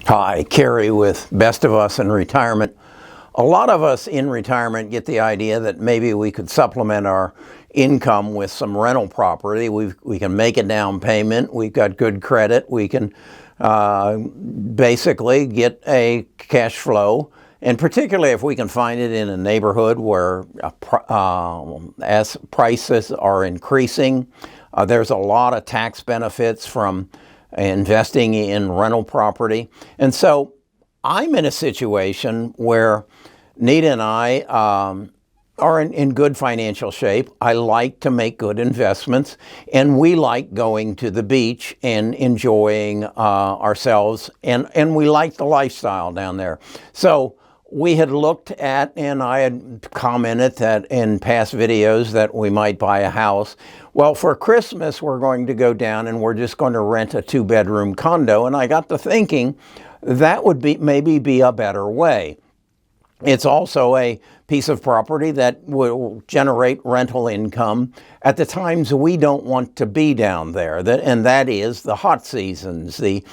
Hi, Kerry with Best of Us in Retirement. A lot of us in retirement get the idea that maybe we could supplement our income with some rental property. We can make a down payment. We've got good credit. We can basically get a cash flow. And particularly if we can find it in a neighborhood where as prices are increasing, there's a lot of tax benefits from investing in rental property. And so I'm in a situation where Nita and I are in good financial shape. I like to make good investments, and we like going to the beach and enjoying ourselves, and we like the lifestyle down there. So we had looked at, and I had commented that in past videos that we might buy a house. Well, for Christmas, we're going to go down and we're just going to rent a 2-bedroom condo. And I got to thinking that would maybe be a better way. It's also a piece of property that will generate rental income at the times we don't want to be down there. And that is the hot seasons, the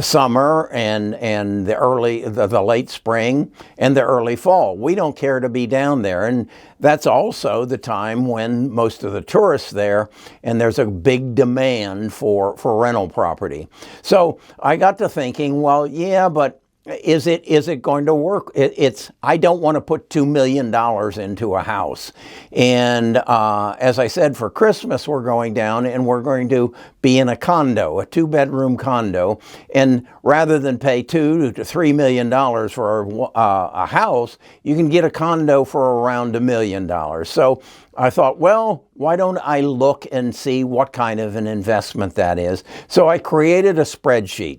summer and the late spring and the early fall. We don't care to be down there. And that's also the time when most of the tourists there, and there's a big demand for rental property. So I got to thinking, well, yeah, but is it going to work? I don't want to put $2 million into a house. And as I said, for Christmas, we're going down and we're going to be in a condo, a 2-bedroom condo. And rather than pay $2 to $3 million for a house, you can get a condo for around $1 million. So I thought, well, why don't I look and see what kind of an investment that is? So I created a spreadsheet.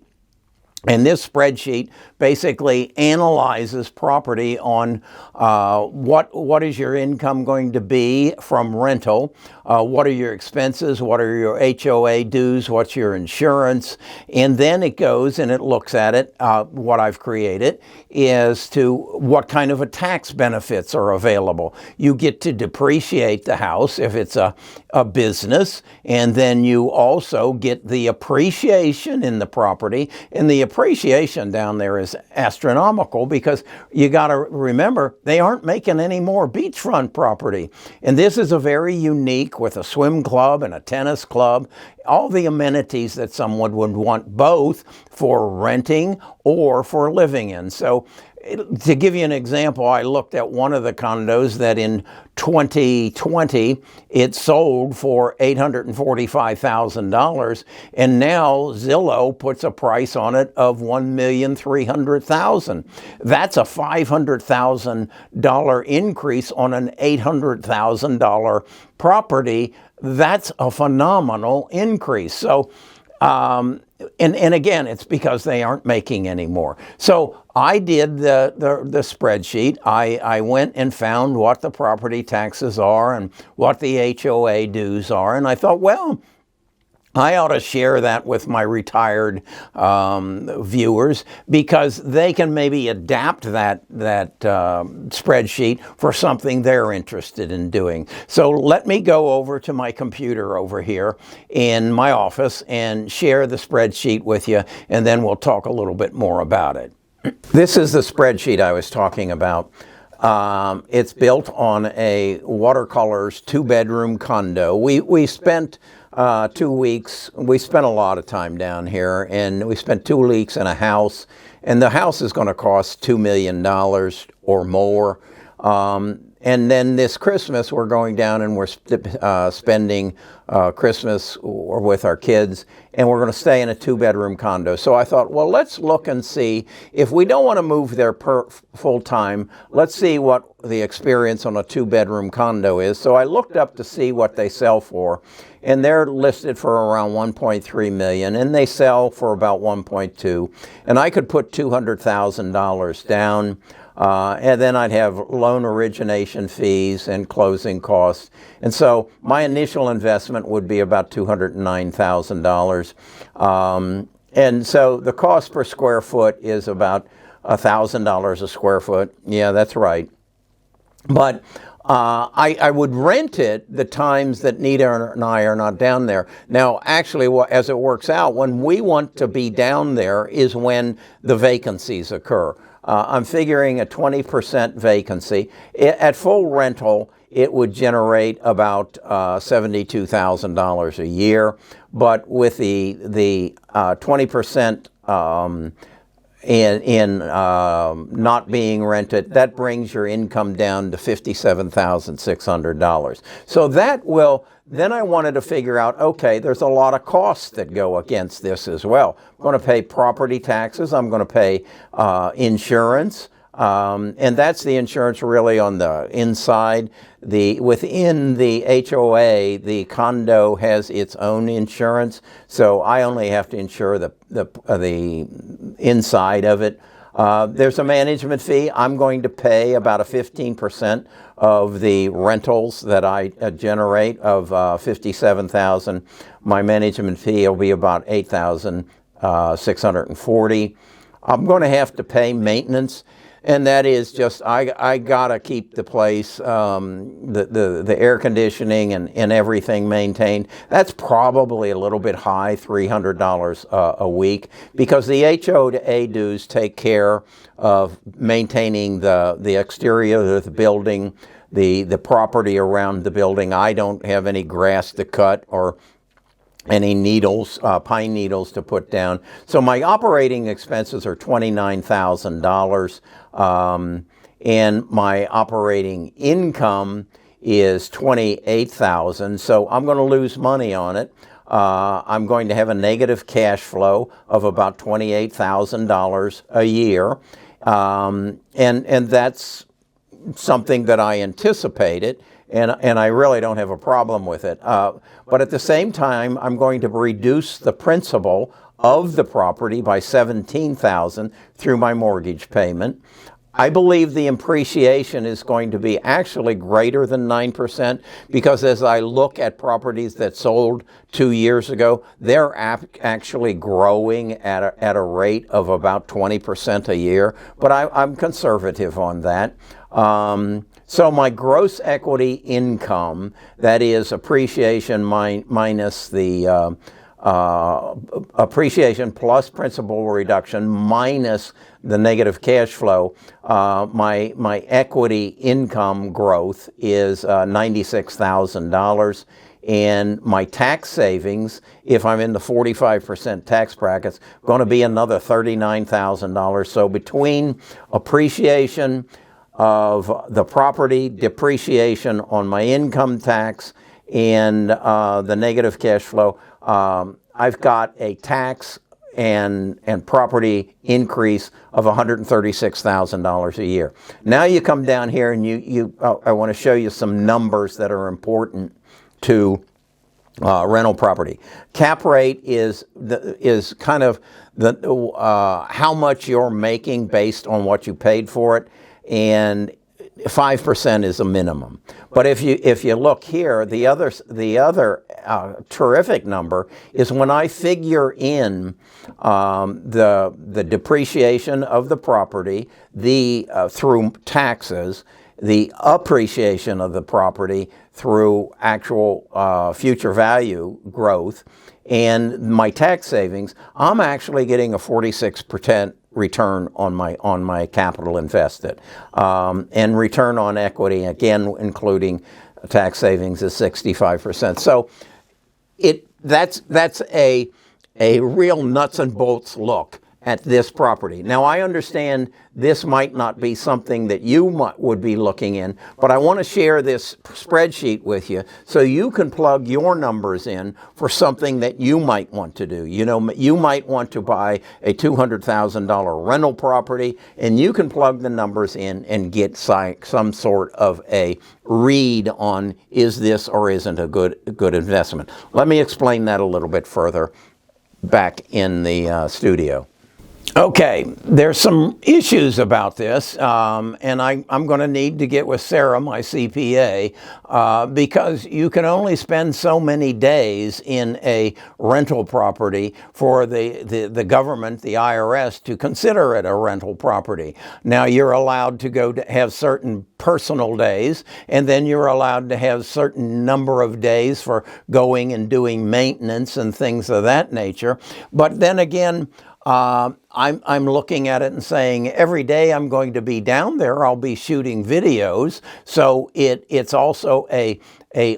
And this spreadsheet basically analyzes property on what is your income going to be from rental, what are your expenses, what are your HOA dues, what's your insurance, and then it goes and it looks at it. What I've created is to what kind of a tax benefits are available. You get to depreciate the house if it's a business, and then you also get the appreciation in the property, and the appreciation down there is astronomical because you got to remember they aren't making any more beachfront property. And this is a very unique with a swim club and a tennis club, all the amenities that someone would want both for renting or for living in. So to give you an example, I looked at one of the condos that in 2020, it sold for $845,000, and now Zillow puts a price on it of $1,300,000. That's a $500,000 increase on an $800,000 property. That's a phenomenal increase. So, and again, it's because they aren't making any more. So I did the spreadsheet. I went and found what the property taxes are and what the HOA dues are. And I thought, well, I ought to share that with my retired viewers because they can maybe adapt that spreadsheet for something they're interested in doing. So let me go over to my computer over here in my office and share the spreadsheet with you, and then we'll talk a little bit more about it. This is the spreadsheet I was talking about. It's built on a watercolors 2-bedroom condo. We spent 2 weeks. We spent a lot of time down here, and we spent 2 weeks in a house, and the house is going to cost $2 million or more. And then this Christmas, we're going down and we're spending Christmas with our kids, and we're going to stay in a 2-bedroom condo. So I thought, well, let's look and see if we don't want to move there full time. Let's see what the experience on a 2-bedroom condo is. So I looked up to see what they sell for, and they're listed for around $1.3 million, and they sell for about $1.2. And I could put $200,000 down. And then I'd have loan origination fees and closing costs. And so my initial investment would be about $209,000. And so the cost per square foot is about $1,000 a square foot. Yeah, that's right. But I would rent it the times that Nita and I are not down there. Now, actually, as it works out, when we want to be down there is when the vacancies occur. I'm figuring a 20% vacancy. At full rental, it would generate about $72,000 a year. But with the 20% in not being rented, that brings your income down to $57,600. So that will, then I wanted to figure out, okay, there's a lot of costs that go against this as well. I'm going to pay property taxes, I'm going to pay insurance, and that's the insurance really on the inside. Within the HOA, the condo has its own insurance, so I only have to insure the inside of it. There's a management fee. I'm going to pay about a 15% of the rentals that I generate of $57,000. My management fee will be about $8,640. I'm going to have to pay maintenance. And that is just, I gotta keep the place, the air conditioning and everything maintained. That's probably a little bit high, $300 a week, because the HOA dues take care of maintaining the exterior of the building, the property around the building. I don't have any grass to cut or any needles, pine needles to put down. So my operating expenses are $29,000, and my operating income is $28,000. So I'm going to lose money on it. I'm going to have a negative cash flow of about $28,000 a year, and that's something that I anticipated. And I really don't have a problem with it. But at the same time, I'm going to reduce the principal of the property by $17,000 through my mortgage payment. I believe the appreciation is going to be actually greater than 9%, because as I look at properties that sold 2 years ago, they're actually growing at a rate of about 20% a year. But I'm conservative on that. So my gross equity income, that is appreciation minus the appreciation plus principal reduction minus the negative cash flow, my equity income growth is $96,000. And my tax savings, if I'm in the 45% tax brackets, going to be another $39,000. So between appreciation of the property, depreciation on my income tax, and the negative cash flow, I've got a tax and property increase of $136,000 a year. Now you come down here and I want to show you some numbers that are important to rental property. Cap rate is kind of how much you're making based on what you paid for it, and 5% is a minimum. But if you look here, the other terrific number is when I figure in the depreciation of the property, through taxes, the appreciation of the property through actual future value growth, and my tax savings, I'm actually getting a 46% return on my capital invested, and return on equity, again including tax savings, is 65%. So that's a real nuts and bolts look at this property. Now I understand this might not be something that you would be looking in, but I want to share this spreadsheet with you so you can plug your numbers in for something that you might want to do. You know, you might want to buy a $200,000 rental property, and you can plug the numbers in and get some sort of a read on, is this or isn't a good investment. Let me explain that a little bit further back in the studio. Okay, there's some issues about this, and I'm going to need to get with Sarah, my CPA, because you can only spend so many days in a rental property for the government, the IRS, to consider it a rental property. Now, you're allowed to go to have certain personal days, and then you're allowed to have certain number of days for going and doing maintenance and things of that nature. But then again, I'm looking at it and saying every day I'm going to be down there, I'll be shooting videos. So it's also a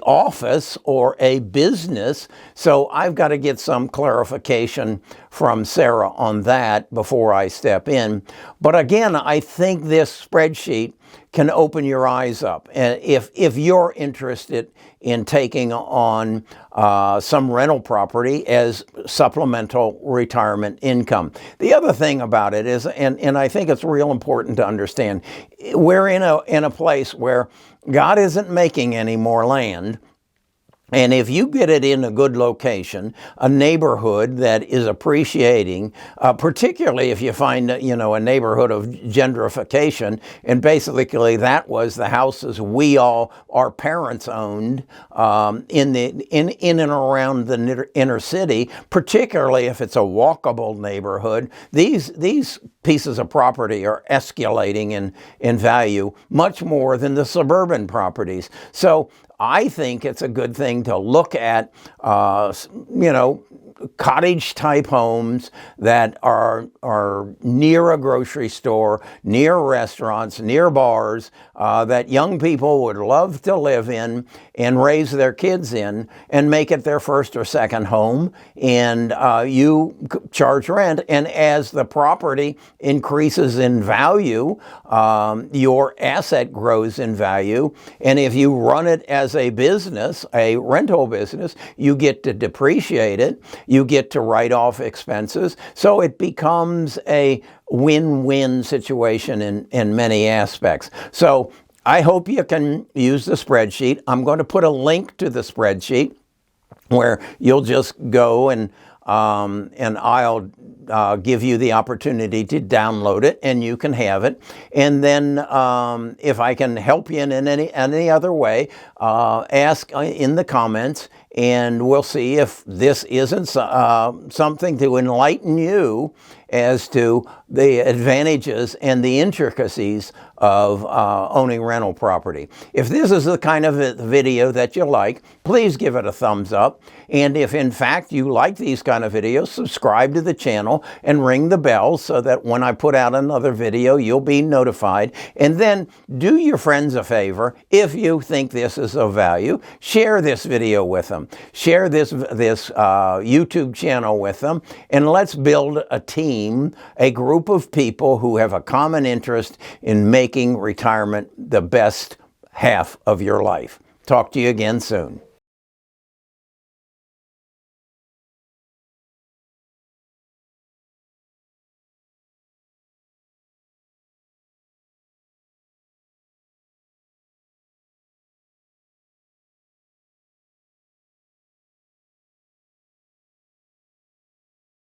office or a business. So I've got to get some clarification from Sarah on that before I step in. But again, I think this spreadsheet can open your eyes up. And if you're interested in taking on some rental property as supplemental retirement income. The other thing about it is, and I think it's real important to understand, we're in a place where God isn't making any more land. And if you get it in a good location, a neighborhood that is appreciating, particularly if you find, a neighborhood of gentrification, and basically that was the houses our parents owned in and around the inner city, particularly if it's a walkable neighborhood. These pieces of property are escalating in value much more than the suburban properties. So I think it's a good thing to look at, cottage type homes that are near a grocery store, near restaurants, near bars, that young people would love to live in and raise their kids in and make it their first or second home. And you charge rent. And as the property increases in value, your asset grows in value. And if you run it as a business, a rental business, you get to depreciate it. You get to write off expenses. So it becomes a win-win situation in many aspects. So I hope you can use the spreadsheet. I'm going to put a link to the spreadsheet where you'll just go and I'll give you the opportunity to download it, and you can have it. And then if I can help you in any other way, ask in the comments, and we'll see if this isn't something to enlighten you as to the advantages and the intricacies of owning rental property. If this is the kind of video that you like, please give it a thumbs up. And if in fact you like these kind of videos, subscribe to the channel and ring the bell so that when I put out another video, you'll be notified. And then do your friends a favor. If you think this is of value, share this video with them. Share this YouTube channel with them. And let's build a team, a group of people who have a common interest in making retirement the best half of your life. Talk to you again soon.